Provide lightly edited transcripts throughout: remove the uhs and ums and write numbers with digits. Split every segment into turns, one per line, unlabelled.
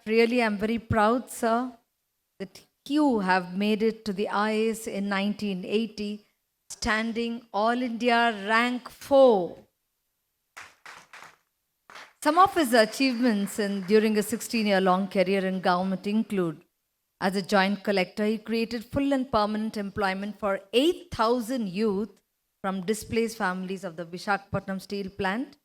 really I'm very proud, sir, that you have made it to the IAS in 1980, standing All India rank 4. Some of his achievements during a 16-year-long career in government include: as a joint collector, he created full and permanent employment for 8,000 youth from displaced families of the Visakhapatnam steel plant.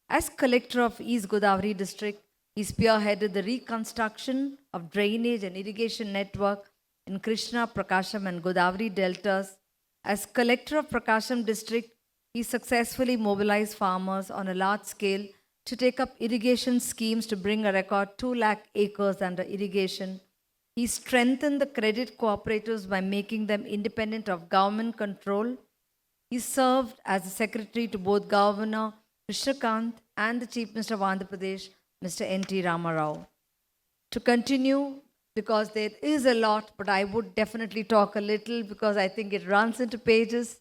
As collector of East Godavari district, he spearheaded the reconstruction of drainage and irrigation network in Krishna, Prakasham and Godavari deltas. As collector of Prakasham district, he successfully mobilized farmers on a large scale to take up irrigation schemes to bring a record 2 lakh acres under irrigation. He strengthened the credit cooperatives by making them independent of government control. He served as a secretary to both Governor Krishnakant and the Chief Minister of Andhra Pradesh, Mr. N.T. Ramarao. To continue, because there is a lot, but I would definitely talk a little because I think it runs into pages.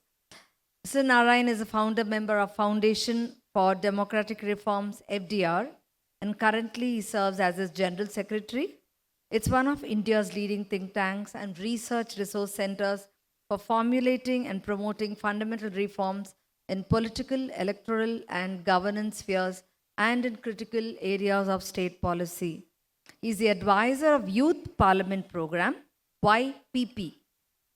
Mr. Narayana is a founder member of Foundation for Democratic Reforms, FDR, and currently he serves as its General Secretary. It's one of India's leading think tanks and research resource centers for formulating and promoting fundamental reforms in political, electoral, and governance spheres and in critical areas of state policy. He is the advisor of Youth Parliament Program, YPP.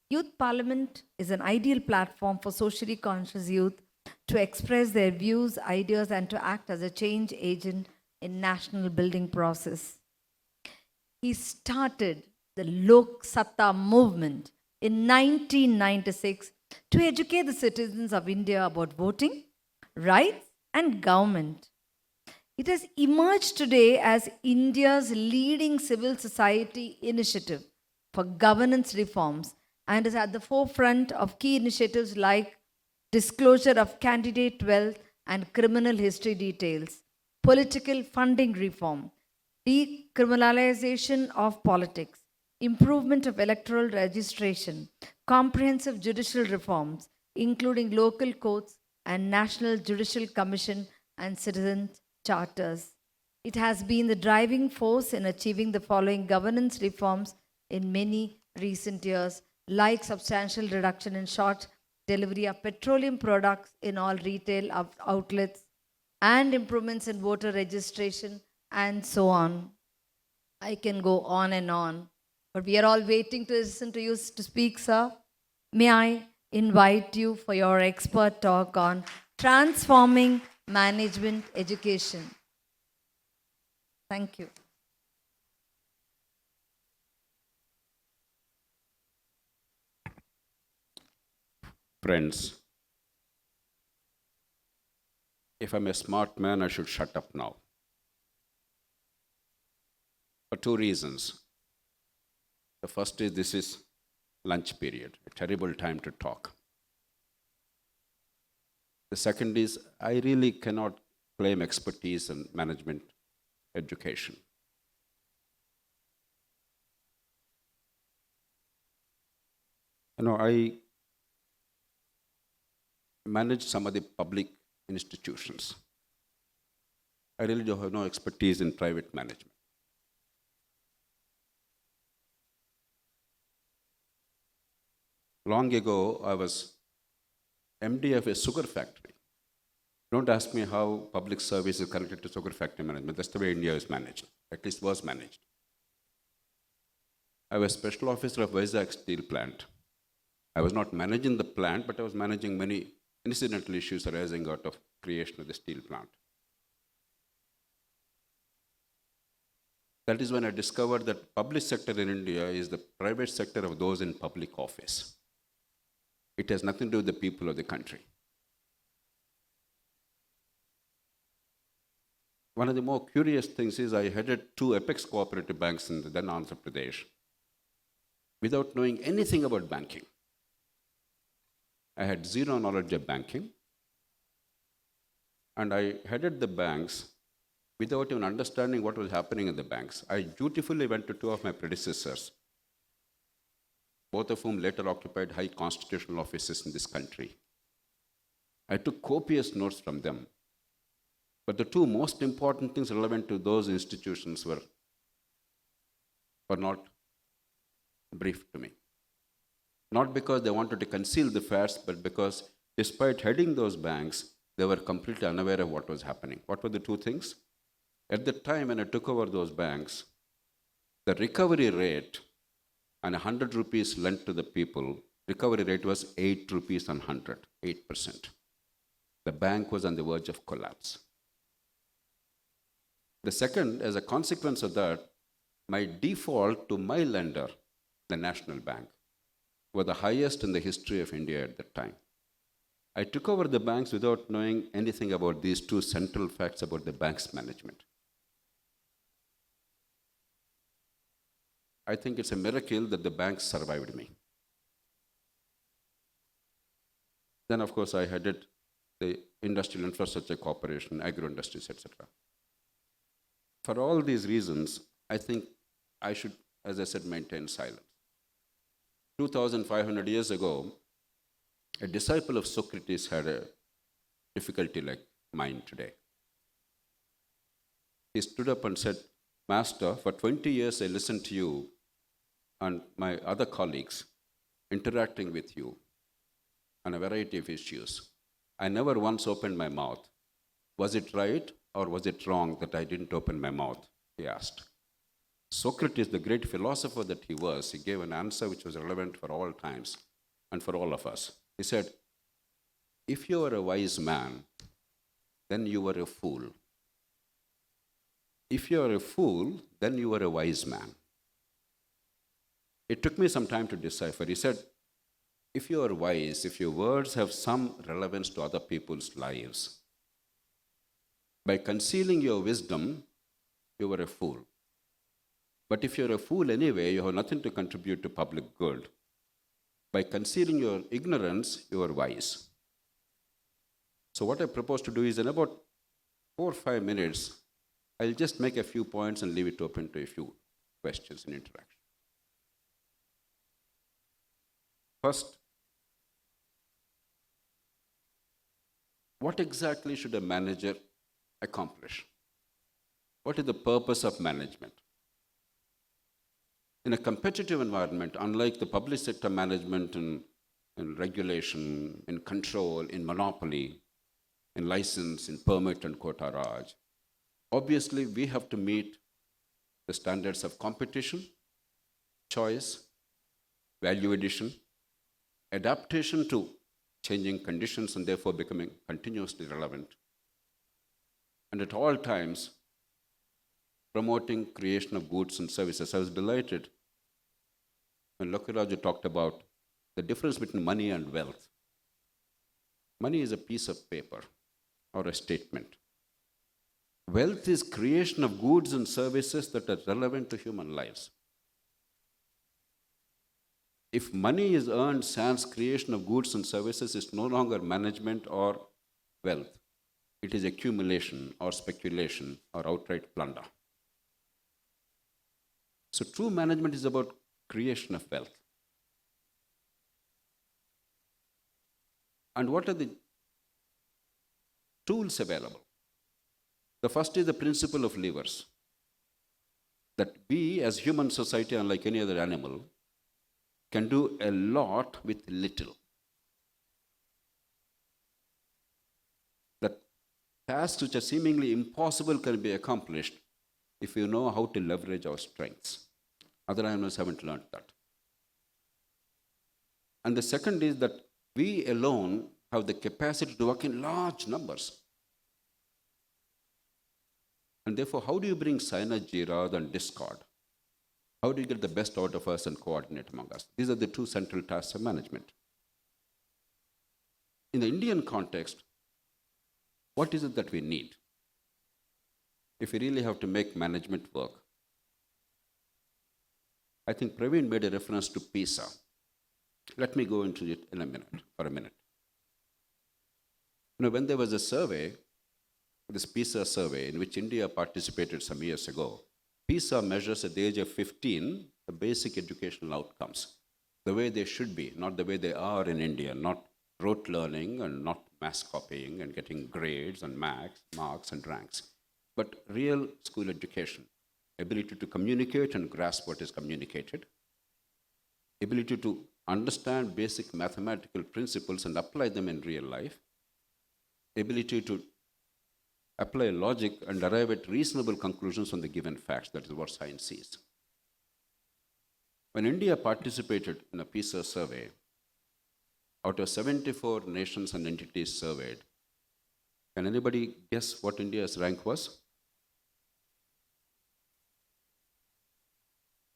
Youth Parliament is an ideal platform for socially conscious youth to express their views, ideas, and to act as a change agent in national building process. He started the Lok Satta movement in 1996 to educate the citizens of India about voting, rights, and government. It has emerged today as India's leading civil society initiative for governance reforms and is at the forefront of key initiatives like disclosure of candidate wealth and criminal history details, political funding reform, decriminalization of politics, improvement of electoral registration, comprehensive judicial reforms, including local courts and National Judicial Commission and citizen charters. It has been the driving force in achieving the following governance reforms in many recent years, like substantial reduction in short delivery of petroleum products in all retail outlets, and improvements in voter registration, and so on. I can go on and on, but we are all waiting to listen to you to speak, sir. May I invite you for your expert talk on transforming management education. Thank you.
Friends, if I'm a smart man, I should shut up now. For two reasons. The first is this is lunch period, a terrible time to talk. The second is I really cannot claim expertise in management education. I manage some of the public institutions. I really don't have no expertise in private management. Long ago, I was MD of a sugar factory. Don't ask me how public service is connected to sugar factory management. That's the way India is managed, at least was managed. I was special officer of Vizag steel plant. I was not managing the plant, but I was managing many incidental issues arising out of creation of the steel plant. That is when I discovered that public sector in India is the private sector of those in public office. It has nothing to do with the people of the country. One of the more curious things is I headed 2 apex cooperative banks in the then Andhra Pradesh without knowing anything about banking. I had zero knowledge of banking, and I headed the banks without even understanding what was happening in the banks. I dutifully went to 2 of my predecessors, both of whom later occupied high constitutional offices in this country. I took copious notes from them. But the 2 most important things relevant to those institutions were were not briefed to me. Not because they wanted to conceal the facts, but because despite heading those banks, they were completely unaware of what was happening. What were the two things? At the time when I took over those banks, the recovery rate on 100 rupees lent to the people, recovery rate was 8 rupees on 100, 8%. The bank was on the verge of collapse. The second, as a consequence of that, my default to my lender, the National Bank, were the highest in the history of India at that time. I took over the banks without knowing anything about these two central facts about the bank's management. I think it's a miracle that the banks survived me. Then, of course, I headed the Industrial Infrastructure Corporation, agro-industries, etc. For all these reasons, I think I should, as I said, maintain silence. 2,500 years ago, a disciple of Socrates had a difficulty like mine today. He stood up and said, Master, for 20 years I listened to you and my other colleagues interacting with you on a variety of issues. I never once opened my mouth. Was it right or was it wrong that I didn't open my mouth? He asked. Socrates, the great philosopher that he was, he gave an answer which was relevant for all times and for all of us. He said, if you are a wise man, then you are a fool. If you are a fool, then you are a wise man. It took me some time to decipher. He said, if you are wise, if your words have some relevance to other people's lives, by concealing your wisdom, you are a fool. But if you're a fool anyway, you have nothing to contribute to public good. By concealing your ignorance, you are wise. So what I propose to do is in about 4 or 5 minutes, I'll just make a few points and leave it open to a few questions and interaction. First, what exactly should a manager accomplish? What is the purpose of management? In a competitive environment, unlike the public sector management in regulation, in control, in monopoly, in license, in permit and quota raj, obviously we have to meet the standards of competition, choice, value addition, adaptation to changing conditions and therefore becoming continuously relevant, and at all times promoting creation of goods and services. I was delighted when Lokiraju talked about the difference between money and wealth. Money is a piece of paper or a statement. Wealth is creation of goods and services that are relevant to human lives. If money is earned sans creation of goods and services, it's no longer management or wealth. It is accumulation or speculation or outright plunder. So true management is about creation of wealth. And what are the tools available? The first is the principle of levers. That we as human society, unlike any other animal, can do a lot with little. That tasks which are seemingly impossible can be accomplished if you know how to leverage our strengths. Other animals haven't learned that. And the second is that we alone have the capacity to work in large numbers. And therefore, how do you bring synergy rather than discord? How do you get the best out of us and coordinate among us? These are the two central tasks of management. In the Indian context, what is it that we need if we really have to make management work? I think Praveen made a reference to PISA. Let me go into it for a minute. When there was a survey, this PISA survey, in which India participated some years ago, PISA measures at the age of 15 the basic educational outcomes, the way they should be, not the way they are in India, not rote learning and not mass copying and getting grades and marks and ranks, but real school education ability to communicate and grasp what is communicated, ability to understand basic mathematical principles and apply them in real life, ability to apply logic and arrive at reasonable conclusions on the given facts. That is what science is. When India participated in a PISA survey, out of 74 nations and entities surveyed, can anybody guess what India's rank was?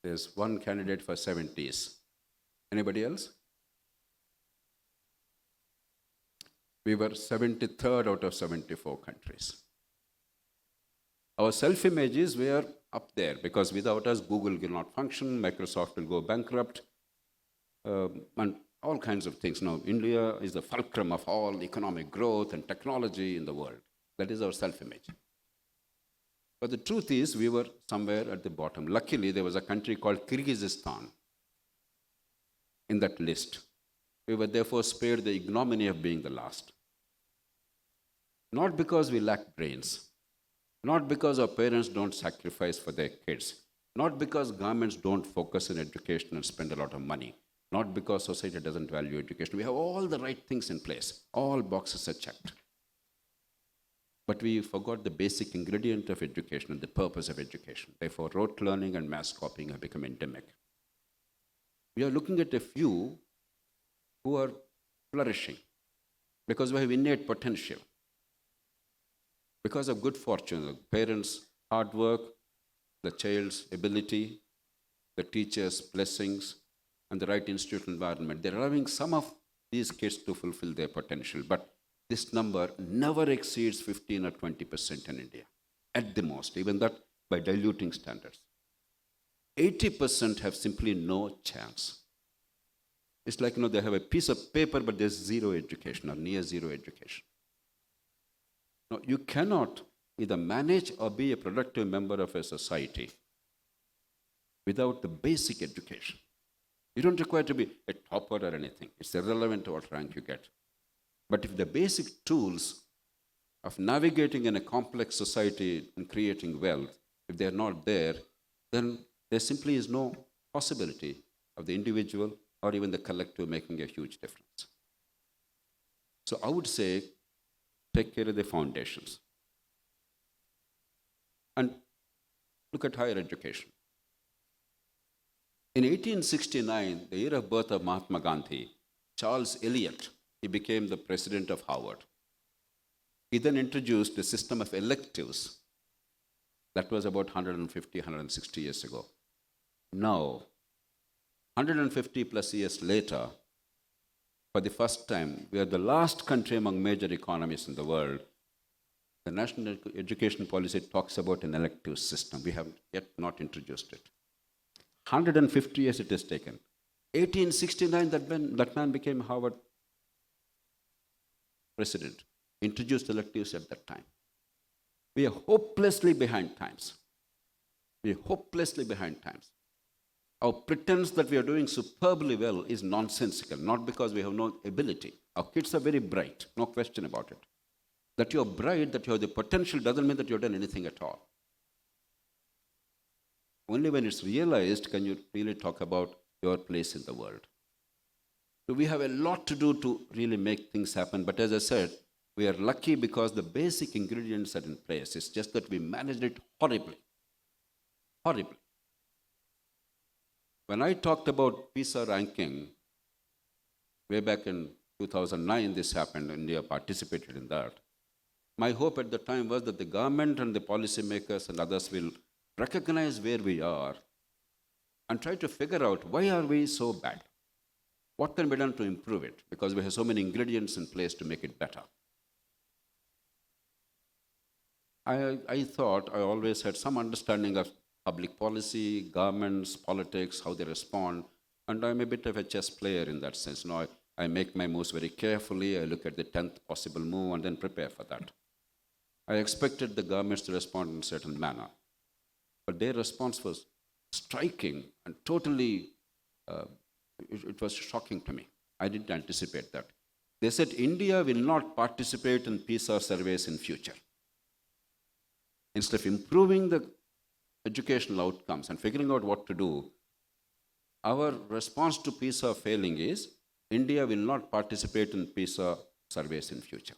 There's one candidate for 70s. Anybody else? We were 73rd out of 74 countries. Our self-image is we are up there because without us, Google will not function, Microsoft will go bankrupt, and all kinds of things. Now, India is the fulcrum of all economic growth and technology in the world. That is our self-image. But the truth is, we were somewhere at the bottom. Luckily, there was a country called Kyrgyzstan in that list. We were therefore spared the ignominy of being the last. Not because we lack brains, not because our parents don't sacrifice for their kids, not because governments don't focus on education and spend a lot of money, not because society doesn't value education. We have all the right things in place. All boxes are checked. But we forgot the basic ingredient of education and the purpose of education. Therefore, rote learning and mass copying have become endemic. We are looking at a few who are flourishing because we have innate potential. Because of good fortune, the parents' hard work, the child's ability, the teacher's blessings, and the right institutional environment, they're allowing some of these kids to fulfill their potential. But this number never exceeds 15 or 20% in India, at the most, even that by diluting standards. 80% have simply no chance. It's like, they have a piece of paper, but there's zero education or near zero education. No, you cannot either manage or be a productive member of a society without the basic education. You don't require to be a topper or anything. It's irrelevant to what rank you get. But if the basic tools of navigating in a complex society and creating wealth, if they're not there, then there simply is no possibility of the individual or even the collective making a huge difference. So I would say, take care of the foundations. And look at higher education. In 1869, the year of birth of Mahatma Gandhi, Charles Eliot, he became the president of Harvard. He then introduced a system of electives. That was about 150, 160 years ago. Now, 150 plus years later, for the first time, we are the last country among major economies in the world. The national education policy talks about an elective system. We have yet not introduced it. 150 years it has taken. 1869, that man became Harvard president, introduced electives at that time. We are hopelessly behind times. We are hopelessly behind times. Our pretense that we are doing superbly well is nonsensical, not because we have no ability. Our kids are very bright, no question about it. That you're bright, that you have the potential doesn't mean that you've done anything at all. Only when it's realized can you really talk about your place in the world. So we have a lot to do to really make things happen. But as I said, we are lucky because the basic ingredients are in place. It's just that we managed it horribly. Horribly. When I talked about PISA ranking, way back in 2009, this happened, India participated in that. My hope at the time was that the government and the policymakers and others will recognize where we are and try to figure out why are we so bad? What can be done to improve it? Because we have so many ingredients in place to make it better. I thought I always had some understanding of public policy, governments, politics, how they respond, and I'm a bit of a chess player in that sense. I make my moves very carefully, I look at the 10th possible move and then prepare for that. I expected the governments to respond in a certain manner, but their response was striking and totally, it was shocking to me. I didn't anticipate that. They said India will not participate in PISA surveys in future. Instead of improving the educational outcomes and figuring out what to do, our response to PISA failing is India will not participate in PISA surveys in future.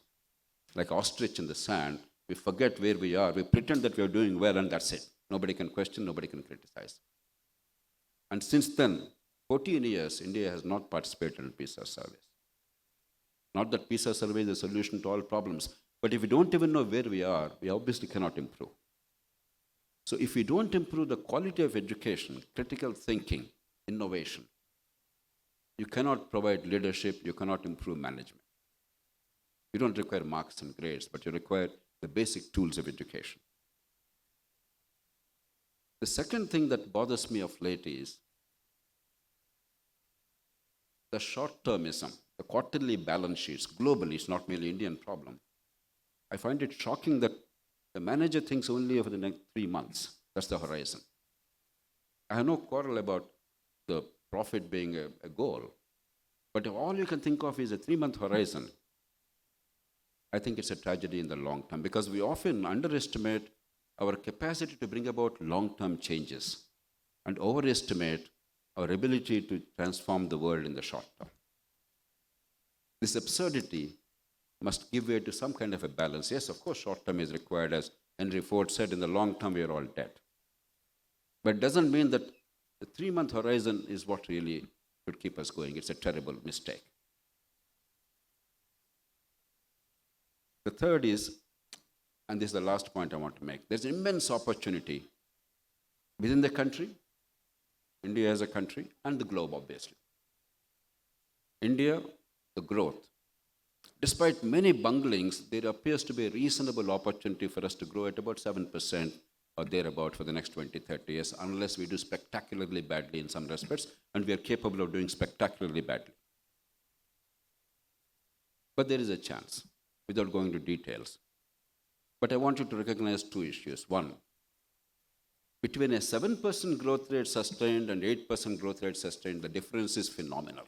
Like ostrich in the sand, we forget where we are, we pretend that we are doing well, and that's it. Nobody can question, nobody can criticize. And since then, 14 years, India has not participated in PISA surveys. Not that PISA survey is a solution to all problems, but if we don't even know where we are, we obviously cannot improve. So if we don't improve the quality of education, critical thinking, innovation, you cannot provide leadership, you cannot improve management. You don't require marks and grades, but you require the basic tools of education. The second thing that bothers me of late is the short-termism, the quarterly balance sheets. Globally, it's not merely Indian problem. I find it shocking that the manager thinks only over the next 3 months. That's the horizon. I have no quarrel about the profit being a goal. But if all you can think of is a 3-month horizon, I think it's a tragedy in the long term, because we often underestimate our capacity to bring about long-term changes and overestimate our ability to transform the world in the short term. This absurdity must give way to some kind of a balance. Yes, of course, short term is required, as Henry Ford said, in the long term we are all dead. But it doesn't mean that the 3-month horizon is what really should keep us going. It's a terrible mistake. The third is, and this is the last point I want to make, there's immense opportunity within the country, India as a country, and the globe, obviously. India, the growth. Despite many bunglings, there appears to be a reasonable opportunity for us to grow at about 7% or thereabout for the next 20, 30 years, unless we do spectacularly badly in some respects, and we are capable of doing spectacularly badly. But there is a chance, without going into details. But I want you to recognize 2 issues. One, between a 7% growth rate sustained and 8% growth rate sustained, the difference is phenomenal.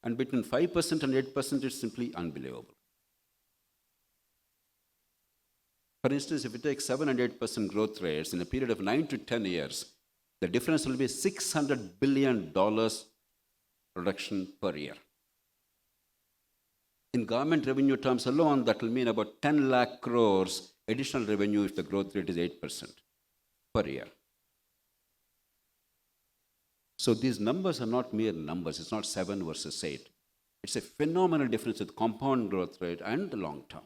And between 5% and 8%, it's simply unbelievable. For instance, if you take 7 and 8% growth rates in a period of 9 to 10 years, the difference will be $600 billion production per year. In government revenue terms alone, that will mean about 10 lakh crores additional revenue if the growth rate is 8% per year. So these numbers are not mere numbers. It's not 7 versus 8. It's a phenomenal difference with compound growth rate and the long term.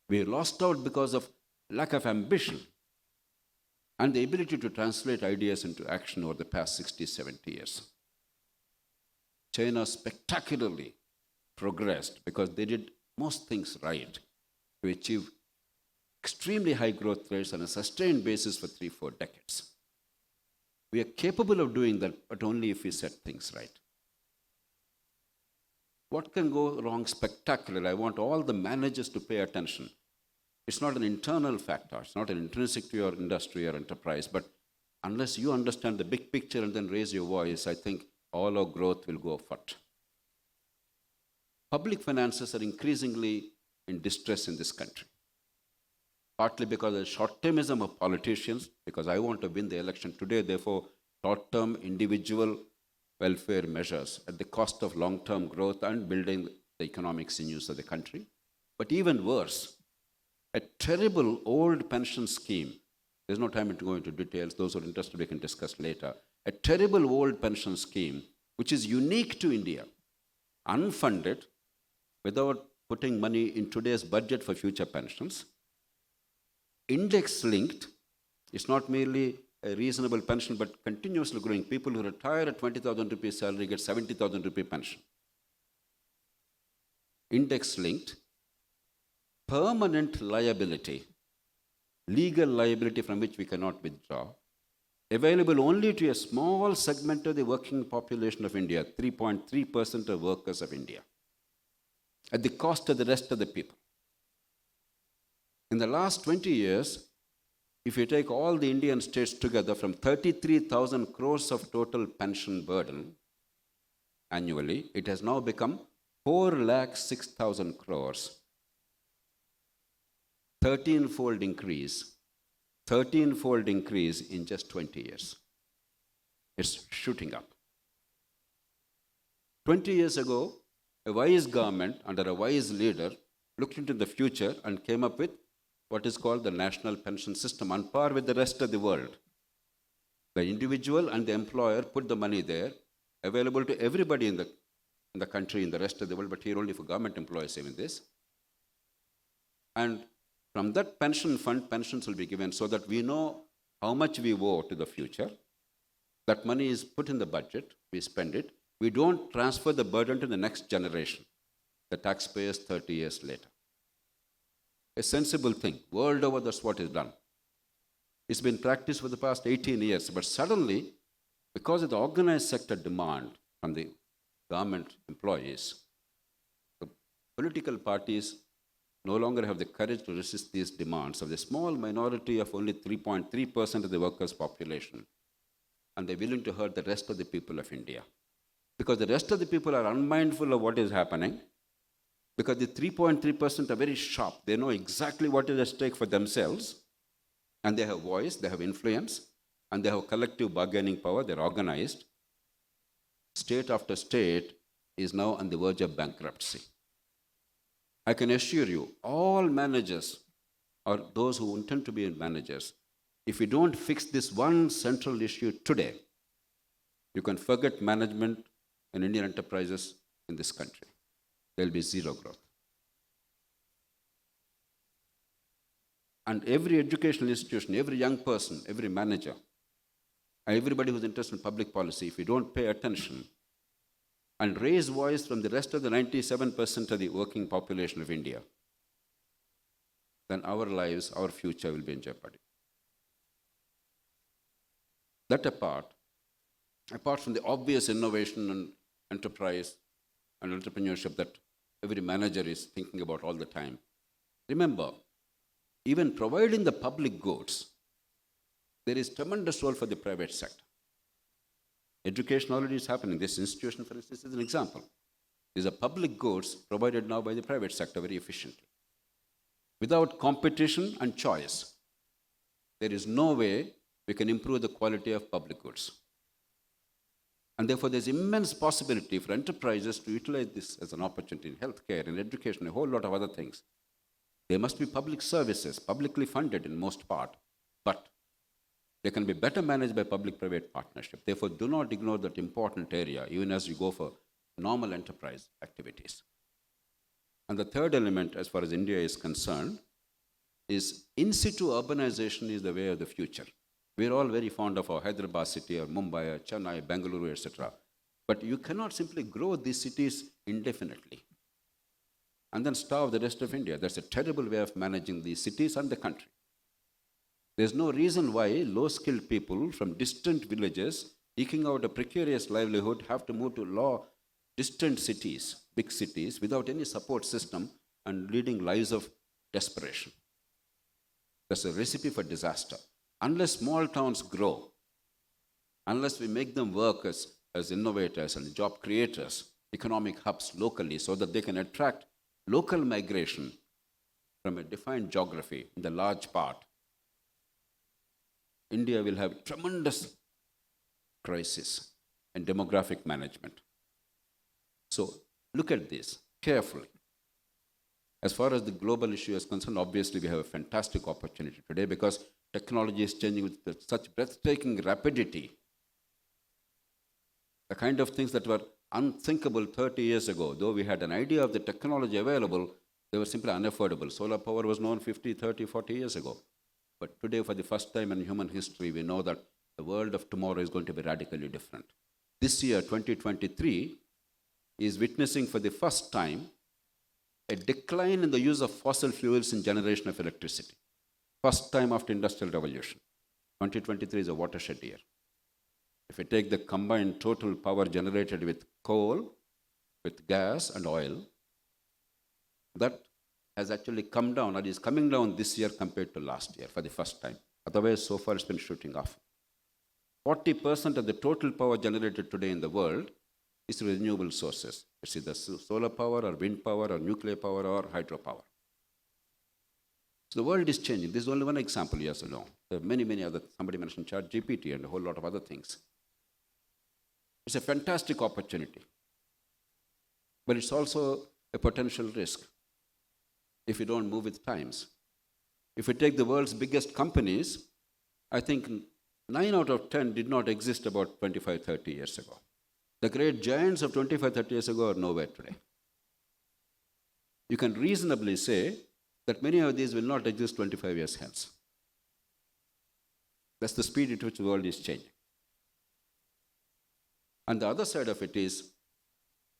We lost out because of lack of ambition and the ability to translate ideas into action over the past 60, 70 years. China spectacularly progressed because they did most things right to achieve extremely high growth rates on a sustained basis for 3-4 decades. We are capable of doing that, but only if we set things right. What can go wrong spectacularly? I want all the managers to pay attention. It's not an internal factor. It's not an intrinsic to your industry or enterprise, but unless you understand the big picture and then raise your voice, I think all our growth will go afoot. Public finances are increasingly in distress in this country. Partly because of the short-termism of politicians, because I want to win the election today, therefore short-term individual welfare measures at the cost of long-term growth and building the economic sinews of the country. But even worse, a terrible old pension scheme, there's no time to go into details, those who are interested we can discuss later, a terrible old pension scheme which is unique to India, unfunded, without putting money in today's budget for future pensions, index-linked. It's not merely a reasonable pension, but continuously growing. People who retire at 20,000 rupees salary get 70,000 rupee pension. Index-linked, permanent liability, legal liability from which we cannot withdraw, available only to a small segment of the working population of India, 3.3% of workers of India, at the cost of the rest of the people. In the last 20 years, if you take all the Indian states together, from 33,000 crores of total pension burden annually, it has now become 4,06,000 crores. 13-fold increase 13-fold increase in just 20 years. It's shooting up. 20 years ago, a wise government under a wise leader looked into the future and came up with what is called the national pension system, on par with the rest of the world. The individual and the employer put the money there, available to everybody in the country, in the rest of the world, but here only for government employees even this. And from that pension fund, pensions will be given so that we know how much we owe to the future. That money is put in the budget, we spend it. We don't transfer the burden to the next generation, the taxpayers 30 years later. A sensible thing. World over, that's what is done. It's been practiced for the past 18 years, but suddenly, because of the organized sector demand from the government employees, the political parties no longer have the courage to resist these demands of the small minority of only 3.3% of the workers' population. And they're willing to hurt the rest of the people of India. Because the rest of the people are unmindful of what is happening, because the 3.3% are very sharp. They know exactly what is at stake for themselves, and they have voice, they have influence, and they have collective bargaining power. They're organized. State after state is now on the verge of bankruptcy. I can assure you, all managers, or those who intend to be managers, if we don't fix this one central issue today, you can forget management and Indian enterprises in this country. There will be zero growth. And every educational institution, every young person, every manager, and everybody who's interested in public policy, if we don't pay attention and raise voice from the rest of the 97% of the working population of India, then our lives, our future will be in jeopardy. That apart from the obvious innovation and enterprise and entrepreneurship that every manager is thinking about all the time, remember, even providing the public goods, there is tremendous role for the private sector. Education already is happening. This institution, for instance, is an example. These are public goods provided now by the private sector very efficiently. Without competition and choice, there is no way we can improve the quality of public goods. And therefore, there's immense possibility for enterprises to utilize this as an opportunity in healthcare, in education, a whole lot of other things. There must be public services, publicly funded in most part, but they can be better managed by public-private partnership. Therefore, do not ignore that important area, even as you go for normal enterprise activities. And the third element, as far as India is concerned, is in situ urbanization is the way of the future. We're all very fond of our Hyderabad city or Mumbai or Chennai, Bengaluru, etc. But you cannot simply grow these cities indefinitely and then starve the rest of India. That's a terrible way of managing these cities and the country. There's no reason why low-skilled people from distant villages eking out a precarious livelihood have to move to distant cities, big cities, without any support system and leading lives of desperation. That's a recipe for disaster. Unless small towns grow, unless we make them work as innovators and job creators, economic hubs locally so that they can attract local migration from a defined geography in the large part, India will have tremendous crisis in demographic management. So look at this carefully. As far as the global issue is concerned, obviously we have a fantastic opportunity today because technology is changing with such breathtaking rapidity. The kind of things that were unthinkable 30 years ago, though we had an idea of the technology available, they were simply unaffordable. Solar power was known 50, 30, 40 years ago. But today, for the first time in human history, we know that the world of tomorrow is going to be radically different. This year, 2023, is witnessing for the first time a decline in the use of fossil fuels in generation of electricity. First time after Industrial Revolution. 2023 is a watershed year. If you take the combined total power generated with coal, with gas and oil, that has actually come down, or is coming down this year compared to last year for the first time. Otherwise, so far it's been shooting off. 40% of the total power generated today in the world is through renewable sources. It's either solar power or wind power or nuclear power or hydropower. So the world is changing. This is only one example, yes or no. There are many, many other, somebody mentioned ChatGPT and a whole lot of other things. It's a fantastic opportunity. But it's also a potential risk if you don't move with times. If we take the world's biggest companies, I think 9 out of 10 did not exist about 25, 30 years ago. The great giants of 25, 30 years ago are nowhere today. You can reasonably say that many of these will not exist 25 years hence. That's the speed at which the world is changing. And the other side of it is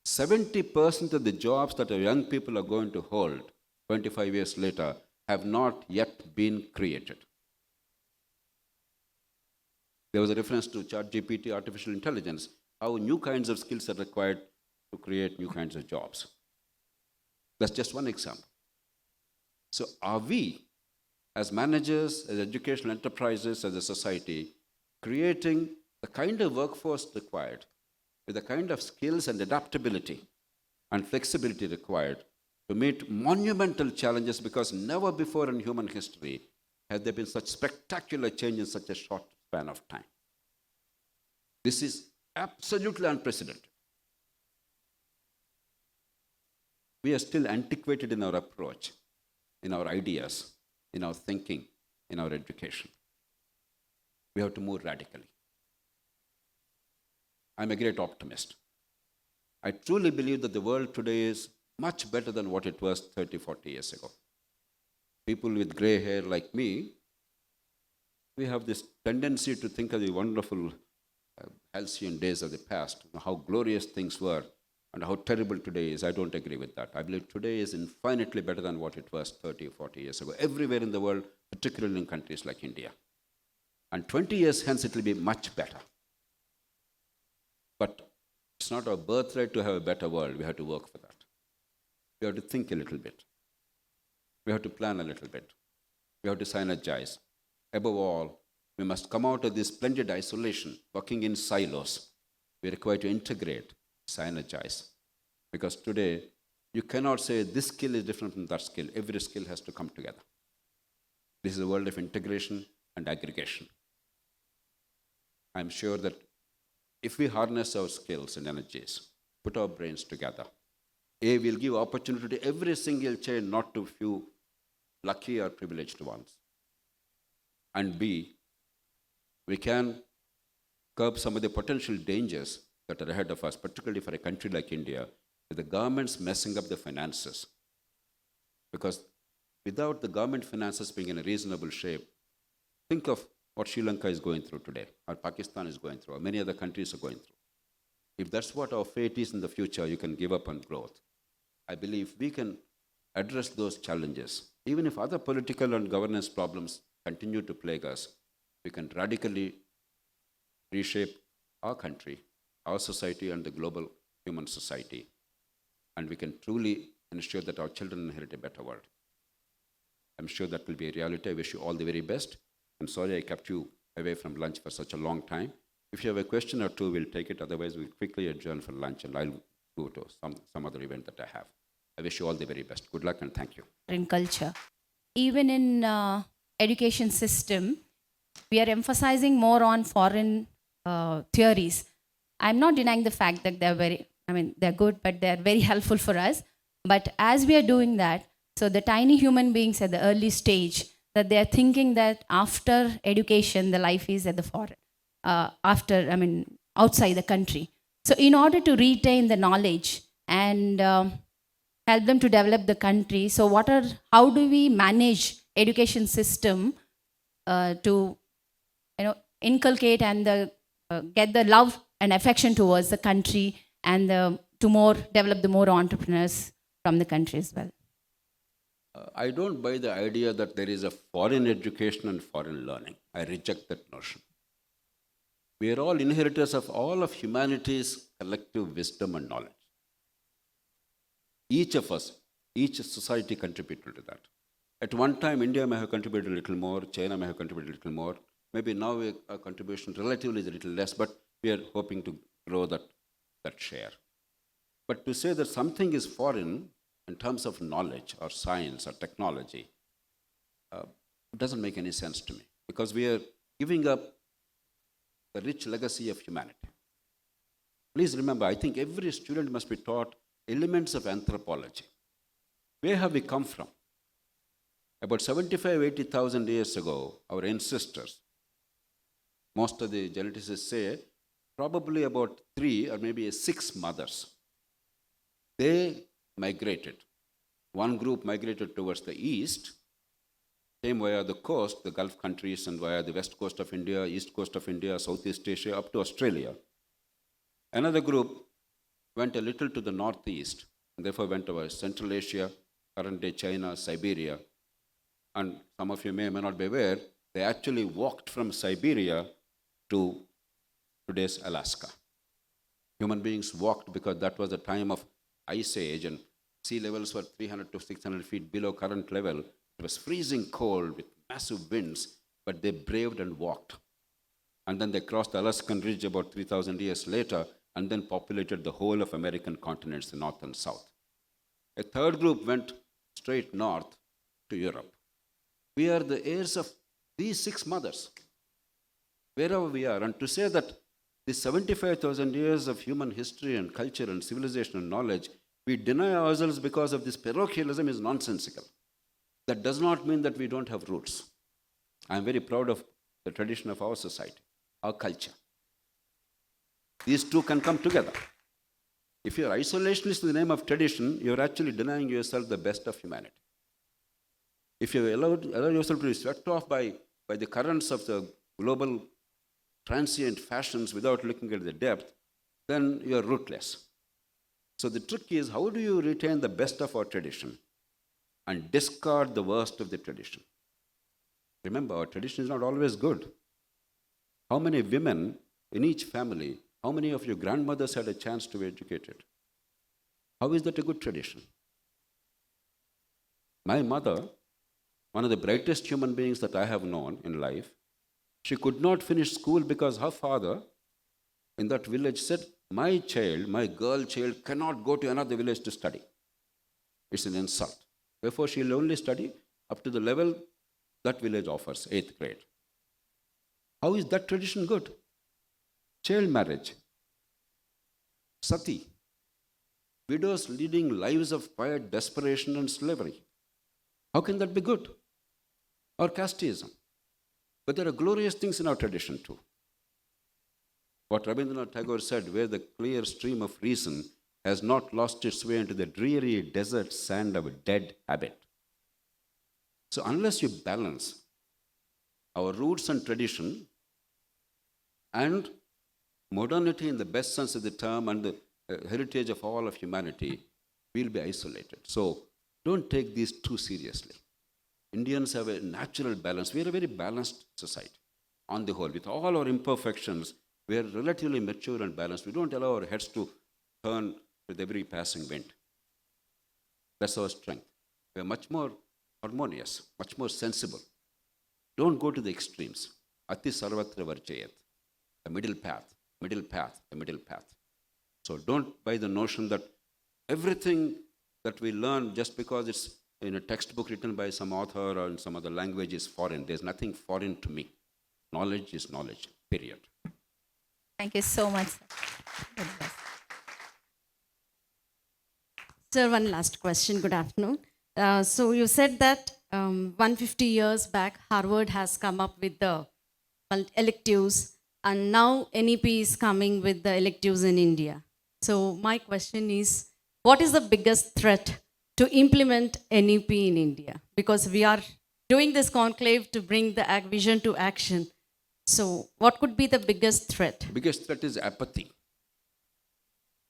70% of the jobs that our young people are going to hold 25 years later have not yet been created. There was a reference to ChatGPT, artificial intelligence, how new kinds of skills are required to create new kinds of jobs. That's just one example. So are we, as managers, as educational enterprises, as a society, creating the kind of workforce required, with the kind of skills and adaptability and flexibility required to meet monumental challenges, because never before in human history has there been such spectacular change in such a short span of time. This is absolutely unprecedented. We are still antiquated in our approach, in our ideas, in our thinking, in our education. We have to move radically. I'm a great optimist. I truly believe that the world today is much better than what it was 30, 40 years ago. People with gray hair like me, we have this tendency to think of the wonderful halcyon days of the past, how glorious things were, and how terrible today is. I don't agree with that. I believe today is infinitely better than what it was 30 or 40 years ago, everywhere in the world, particularly in countries like India. And 20 years hence, it will be much better. But it's not our birthright to have a better world. We have to work for that. We have to think a little bit. We have to plan a little bit. We have to synergize. Above all, we must come out of this splendid isolation, working in silos. We require to integrate, synergize. Because today, you cannot say this skill is different from that skill. Every skill has to come together. This is a world of integration and aggregation. I'm sure that if we harness our skills and energies, put our brains together, A, will give opportunity to every single child, not to few lucky or privileged ones. And B, we can curb some of the potential dangers that are ahead of us, particularly for a country like India, with the governments messing up the finances. Because without the government finances being in a reasonable shape, think of what Sri Lanka is going through today, or Pakistan is going through, or many other countries are going through. If that's what our fate is in the future, you can give up on growth. I believe we can address those challenges. Even if other political and governance problems continue to plague us, we can radically reshape our country, our society, and the global human society. And we can truly ensure that our children inherit a better world. I'm sure that will be a reality. I wish you all the very best. I'm sorry I kept you away from lunch for such a long time. If you have a question or two, we'll take it. Otherwise, we'll quickly adjourn for lunch, and I'll go to some other event that I have. I wish you all the very best. Good luck and thank you.
In culture, even in education system, we are emphasizing more on foreign theories. I'm not denying the fact that they're good, but they're very helpful for us. But as we are doing that, so the tiny human beings at the early stage, that they're thinking that after education, the life is at the foreign, outside the country. So in order to retain the knowledge and help them to develop the country, so how do we manage education system to inculcate and get the love and affection towards the country, and to develop the more entrepreneurs from the country as well?
I don't buy the idea that there is a foreign education and foreign learning. I reject that notion. We are all inheritors of all of humanity's collective wisdom and knowledge. Each of us, each society contributed to that. At one time, India may have contributed a little more, China may have contributed a little more. Maybe now our contribution relatively is a little less, but we are hoping to grow that share. But to say that something is foreign in terms of knowledge or science or technology, doesn't make any sense to me because we are giving up the rich legacy of humanity. Please remember, I think every student must be taught elements of anthropology. Where have we come from? About 75, 80,000 years ago, our ancestors, most of the geneticists say, probably about 3 or maybe 6 mothers. They migrated. One group migrated towards the east, came via the coast, the Gulf countries, and via the west coast of India, east coast of India, Southeast Asia, up to Australia. Another group went a little to the northeast, and therefore went over Central Asia, current-day China, Siberia. And some of you may or may not be aware, they actually walked from Siberia to today's Alaska. Human beings walked because that was a time of ice age and sea levels were 300 to 600 feet below current level. It was freezing cold with massive winds, but they braved and walked. And then they crossed the Alaskan Ridge about 3,000 years later and then populated the whole of American continents, the north and south. A third group went straight north to Europe. We are the heirs of these 6 mothers, wherever we are. And to say that the 75,000 years of human history and culture and civilization and knowledge, we deny ourselves because of this parochialism is nonsensical. That does not mean that we don't have roots. I am very proud of the tradition of our society, our culture. These two can come together. If you are isolationist in the name of tradition, you are actually denying yourself the best of humanity. If you allow yourself to be swept off by the currents of the global transient fashions without looking at the depth, then you are rootless. So the trick is, how do you retain the best of our tradition and discard the worst of the tradition? Remember, our tradition is not always good. How many women in each family, how many of your grandmothers had a chance to be educated? How is that a good tradition? My mother, one of the brightest human beings that I have known in life, she could not finish school because her father in that village said, my child, my girl child, cannot go to another village to study. It's an insult. Therefore, she will only study up to the level that village offers, 8th grade. How is that tradition good? Child marriage, sati, widows leading lives of quiet desperation and slavery. How can that be good? Or casteism. But there are glorious things in our tradition too. What Rabindranath Tagore said, where the clear stream of reason has not lost its way into the dreary desert sand of a dead habit. So unless you balance our roots and tradition and modernity in the best sense of the term and the heritage of all of humanity, we'll be isolated. So don't take these too seriously. Indians have a natural balance. We are a very balanced society on the whole. With all our imperfections, we are relatively mature and balanced. We don't allow our heads to turn with every passing wind. That's our strength. We are much more harmonious, much more sensible. Don't go to the extremes. Ati sarvatra varjayat. The middle path, middle path, the middle path. So don't buy the notion that everything that we learn just because it's in a textbook written by some author or in some other language is foreign. There's nothing foreign to me. Knowledge is knowledge, period.
Thank you so much, sir. God bless.
Sir, one last question. Good afternoon. So you said that 150 years back, Harvard has come up with the electives, and now NEP is coming with the electives in India. So my question is, what is the biggest threat to implement NEP in India? Because we are doing this conclave to bring the vision to action. So what could be the biggest threat?
Biggest threat is apathy.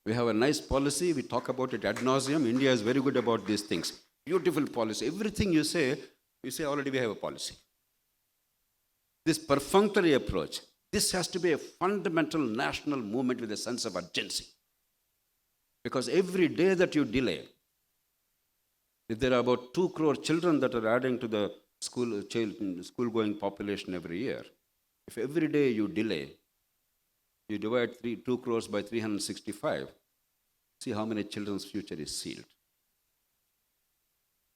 We have a nice policy. We talk about it ad nauseum. India is very good about these things. Beautiful policy. Everything you say already we have a policy. This perfunctory approach, this has to be a fundamental national movement with a sense of urgency. Because every day that you delay, if there are about 2 crore children that are adding to the school-going population every year, if every day you delay, you divide 2 crores by 365, see how many children's future is sealed.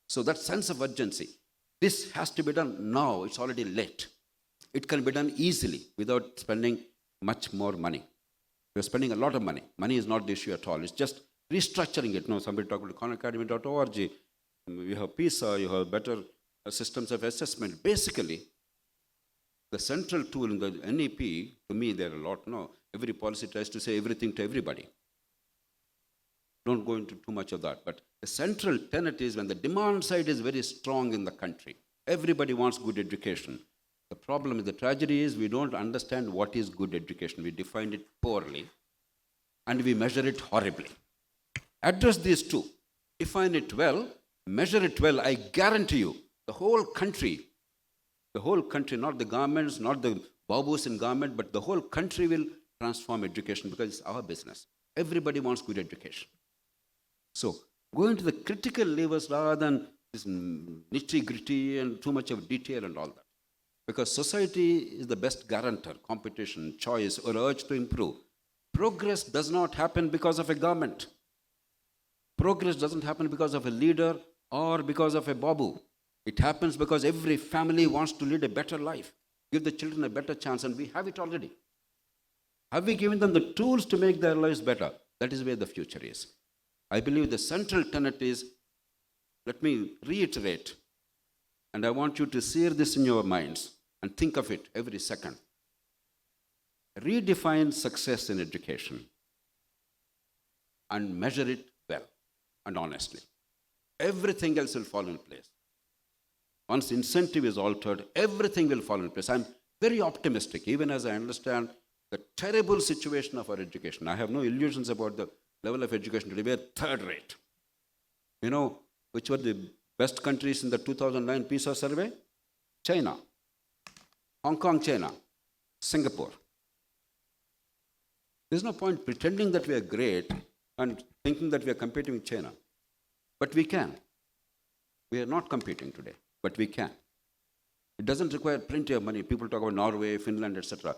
So that sense of urgency. This has to be done now. It's already late. It can be done easily without spending much more money. We're spending a lot of money. Money is not the issue at all. It's just restructuring it. No, somebody talked about khanacademy.org. You have PISA, you have better systems of assessment. Basically, the central tool in the NEP, to me, there are a lot. No, every policy tries to say everything to everybody. Don't go into too much of that. But the central tenet is when the demand side is very strong in the country, everybody wants good education. The problem is, the tragedy is, we don't understand what is good education. We define it poorly and we measure it horribly. Address these two. Define it well, measure it well. I guarantee you, the whole country, not the governments, not the babus in government, but the whole country will transform education because it's our business. Everybody wants good education. So, go into the critical levers rather than this nitty-gritty and too much of detail and all that. Because society is the best guarantor, competition, choice, or urge to improve. Progress does not happen because of a government. Progress doesn't happen because of a leader or because of a babu. It happens because every family wants to lead a better life, give the children a better chance, and we have it already. Have we given them the tools to make their lives better? That is where the future is. I believe the central tenet is, let me reiterate, and I want you to sear this in your minds and think of it every second. Redefine success in education and measure it well and honestly. Everything else will fall in place. Once incentive is altered, everything will fall in place. I'm very optimistic, even as I understand the terrible situation of our education. I have no illusions about the level of education today. We are third rate. You know, which were the best countries in the 2009 PISA survey? China, Hong Kong, China, Singapore. There's no point pretending that we are great and thinking that we are competing with China. But we can. We are not competing today, but we can. It doesn't require plenty of money. People talk about Norway, Finland, etc.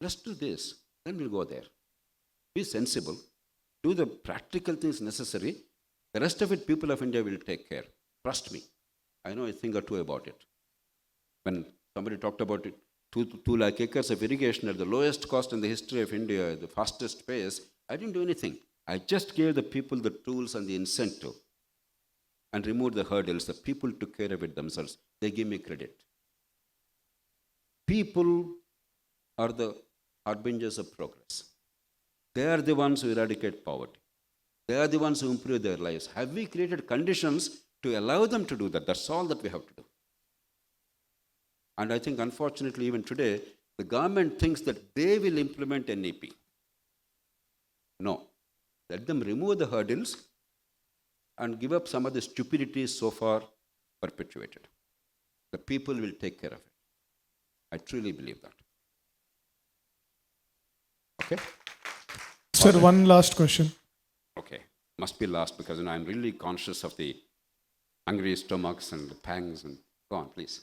Let's do this. Then we'll go there. Be sensible. Do the practical things necessary. The rest of it, people of India will take care. Trust me. I know a thing or two about it. When somebody talked about it, 2 lakh acres of irrigation at the lowest cost in the history of India, the fastest pace, I didn't do anything. I just gave the people the tools and the incentive and removed the hurdles. The people took care of it themselves. They give me credit. People are the harbingers of progress. They are the ones who eradicate poverty. They are the ones who improve their lives. Have we created conditions to allow them to do that? That's all that we have to do. And I think, unfortunately, even today, the government thinks that they will implement NEP. No. Let them remove the hurdles and give up some of the stupidities so far perpetuated. The people will take care of it. I truly believe that. Okay?
Sir, one last question.
Okay. Must be last because I'm really conscious of the hungry stomachs and the pangs. And go on, please.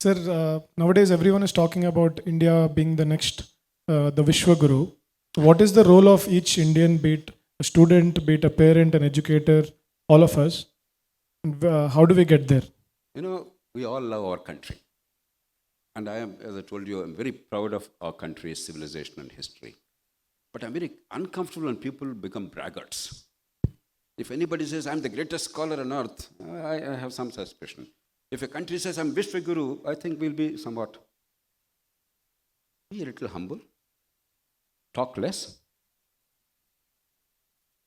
Sir, nowadays everyone is talking about India being the next, the Vishwa Guru. What is the role of each Indian, be it a student, be it a parent, an educator, all of us? And how do we get there?
You know, we all love our country. And I am, as I told you, I'm very proud of our country's civilization and history. But I'm very uncomfortable when people become braggarts. If anybody says, I'm the greatest scholar on earth, I have some suspicion. If a country says, I'm Vishwa Guru, I think we'll be somewhat. Be a little humble. Talk less.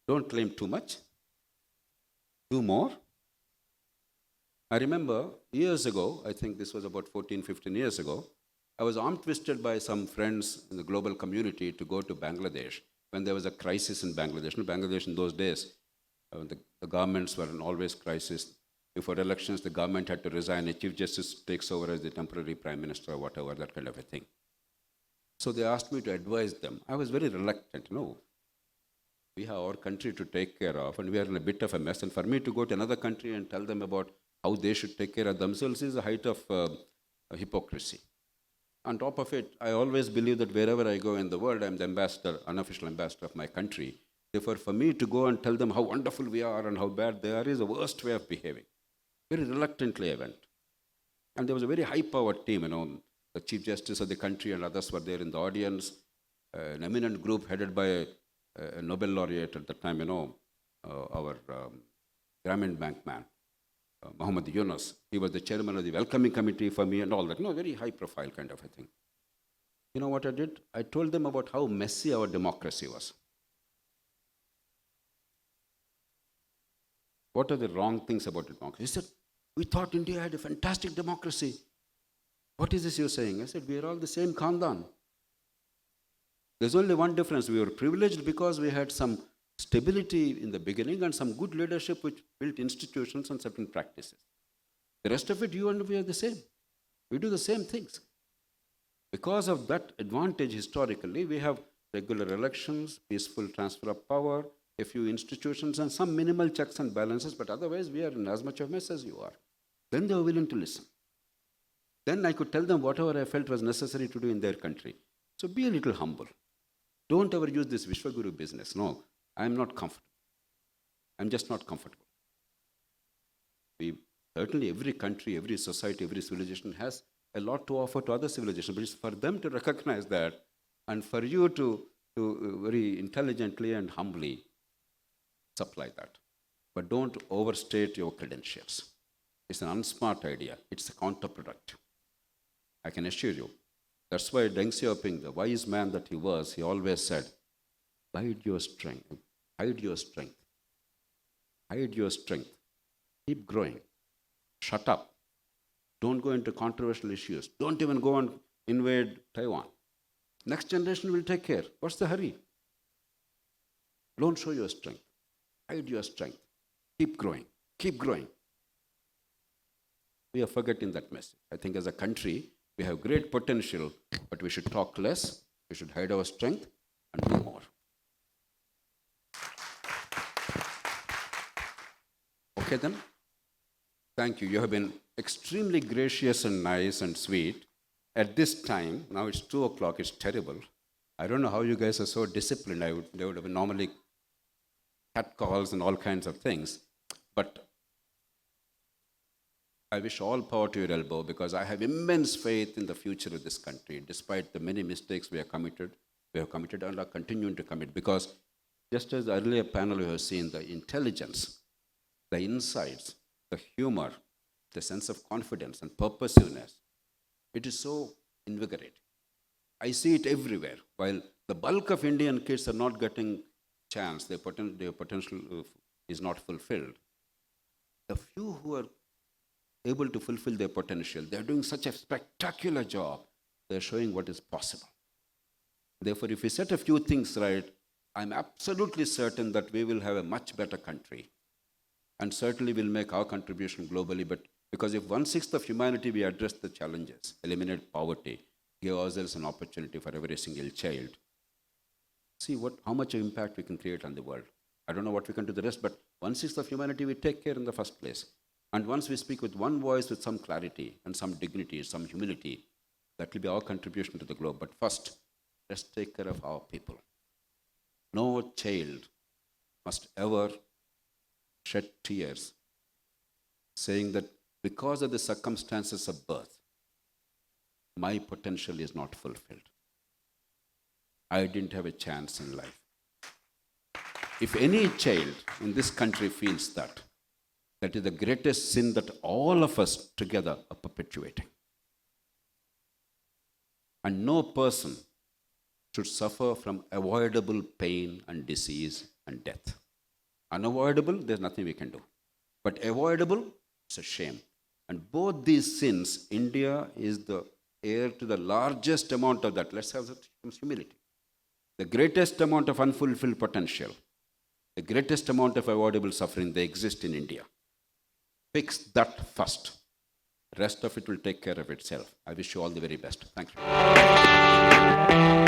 Don't claim too much. Do more. I remember years ago, I think this was about 14, 15 years ago, I was arm-twisted by some friends in the global community to go to Bangladesh when there was a crisis in Bangladesh. In Bangladesh in those days, the governments were in always crisis. Before elections, the government had to resign. A chief justice takes over as the temporary prime minister or whatever, that kind of a thing. So they asked me to advise them. I was very reluctant. No, we have our country to take care of, and we are in a bit of a mess. And for me to go to another country and tell them about how they should take care of themselves is a height of hypocrisy. On top of it, I always believe that wherever I go in the world, I'm the ambassador, unofficial ambassador of my country. Therefore, for me to go and tell them how wonderful we are and how bad they are is the worst way of behaving. Very reluctantly I went. And there was a very high-powered team, the Chief Justice of the country and others were there in the audience, an eminent group headed by a Nobel laureate at the time, our Grameen Bank man, Muhammad Yunus. He was the chairman of the welcoming committee for me and all that. Very high-profile kind of a thing. You know what I did? I told them about how messy our democracy was. What are the wrong things about democracy? He said, we thought India had a fantastic democracy. What is this you're saying? I said, we are all the same Khandan. There's only one difference. We were privileged because we had some stability in the beginning and some good leadership which built institutions and certain practices. The rest of it, you and we are the same. We do the same things. Because of that advantage historically, we have regular elections, peaceful transfer of power, a few institutions and some minimal checks and balances, but otherwise we are in as much of a mess as you are. Then they were willing to listen. Then I could tell them whatever I felt was necessary to do in their country. So be a little humble. Don't ever use this Vishwaguru business. No, I'm not comfortable. I'm just not comfortable. Certainly every country, every society, every civilization has a lot to offer to other civilizations, but it's for them to recognize that and for you to very intelligently and humbly supply that. But don't overstate your credentials. It's an unsmart idea. It's a counterproductive. I can assure you. That's why Deng Xiaoping, the wise man that he was, he always said, hide your strength. Hide your strength. Hide your strength. Keep growing. Shut up. Don't go into controversial issues. Don't even go and invade Taiwan. Next generation will take care. What's the hurry? Don't show your strength. Hide your strength. Keep growing. Keep growing. We are forgetting that message. I think as a country, we have great potential, but we should talk less, we should hide our strength and do more. Okay then? Thank you. You have been extremely gracious and nice and sweet. At this time, now it's 2 o'clock, it's terrible. I don't know how you guys are so disciplined. There would have been normally cat calls and all kinds of things. But I wish all power to your elbow because I have immense faith in the future of this country, despite the many mistakes we have committed and are continuing to commit. Because just as the earlier panel you have seen, the intelligence, the insights, the humor, the sense of confidence and purposiveness, it is so invigorating. I see it everywhere. While the bulk of Indian kids are not getting chance, their potential is not fulfilled. The few who are able to fulfill their potential, they're doing such a spectacular job. They're showing what is possible. Therefore, if we set a few things right, I'm absolutely certain that we will have a much better country. And certainly we'll make our contribution globally. But because if 1/6 of humanity we address the challenges, eliminate poverty, give ourselves an opportunity for every single child, see how much impact we can create on the world. I don't know what we can do the rest, but 1/6 of humanity we take care in the first place. And once we speak with one voice, with some clarity and some dignity, some humility, that will be our contribution to the globe. But first, let's take care of our people. No child must ever shed tears saying that because of the circumstances of birth, my potential is not fulfilled. I didn't have a chance in life. If any child in this country feels that is the greatest sin that all of us together are perpetuating. And no person should suffer from avoidable pain and disease and death. Unavoidable, there's nothing we can do. But avoidable, it's a shame. And both these sins, India is the heir to the largest amount of that. Let's have some humility. The greatest amount of unfulfilled potential, the greatest amount of avoidable suffering, they exist in India. Fix that first. Rest of it will take care of itself. I wish you all the very best. Thank you.